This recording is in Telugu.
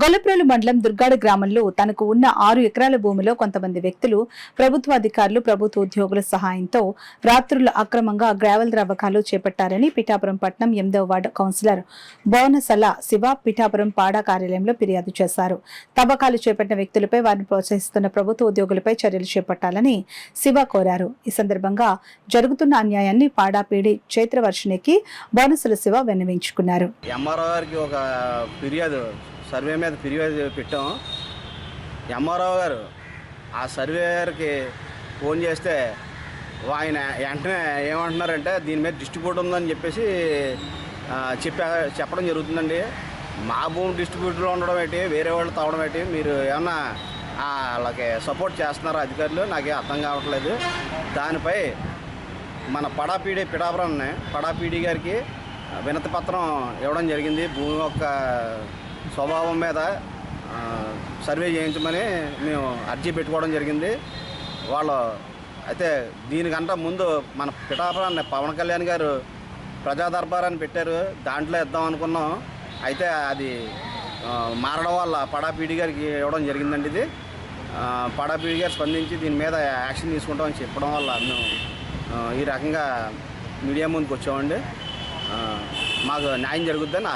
గొల్లప్రోలు మండలం దుర్గాడ గ్రామంలో తనకు ఉన్న 6 ఎకరాల భూమిలో కొంతమంది వ్యక్తులు ప్రభుత్వ అధికారులు ప్రభుత్వ ఉద్యోగుల సహాయంతో రాత్రులు అక్రమంగా గ్రావెల్ త్రవ్వకాలు చేపట్టారని పిఠాపురం పట్టణం 8వ వార్డు కౌన్సిలర్ బోనసల శివ పిఠాపురం పాడా కార్యాలయంలో ఫిర్యాదు చేశారు. తవ్వకాలు చేపట్టిన వ్యక్తులపై వారిని ప్రోత్సహిస్తున్న ప్రభుత్వ ఉద్యోగులపై చర్యలు చేపట్టాలని శివ కోరారు. ఈ సందర్భంగా జరుగుతున్న అన్యాయాన్ని పాడా పీడి చైత్రవర్షినికి బోనసల శివ విన్నవించుకున్నారు. సర్వే మీద ఫిర్యాదు పెట్టాం. ఎంఆర్ఓ గారు ఆ సర్వేయర్కి ఫోన్ చేస్తే ఆయన వెంటనే ఏమంటున్నారంటే దీని మీద డిస్ట్రిబ్యూట్ ఉందని చెప్పేసి చెప్పడం జరుగుతుందండి. మా భూమి డిస్ట్రిబ్యూటర్లో ఉండడం ఏంటి, వేరే వాళ్ళు తవ్వడం ఏంటి, మీరు ఏమన్నా వాళ్ళకి సపోర్ట్ చేస్తున్నారా అధికారులు, నాకేం అర్థం కావట్లేదు. దానిపై మన పడాపీడి గారికి వినతి పత్రం ఇవ్వడం జరిగింది. భూమి యొక్క స్వభావం మీద సర్వే చేయించమని మేము అర్జీ పెట్టుకోవడం జరిగింది. వాళ్ళు అయితే దీనికంటే ముందు మన పిఠాపురాన్ని పవన్ కళ్యాణ్ గారు ప్రజా దర్బారాన్ని పెట్టారు, దాంట్లో ఇద్దాం అనుకున్నాం. అయితే అది మారడం వల్ల పడాపీడి గారికి ఇవ్వడం జరిగిందండి. ఇది పడాపీడి గారు స్పందించి దీని మీద యాక్షన్ తీసుకుంటామని చెప్పడం వల్ల మేము ఈ రకంగా మీడియా ముందుకు వచ్చామండి. మాకు న్యాయం జరుగుద్దని ఆశ.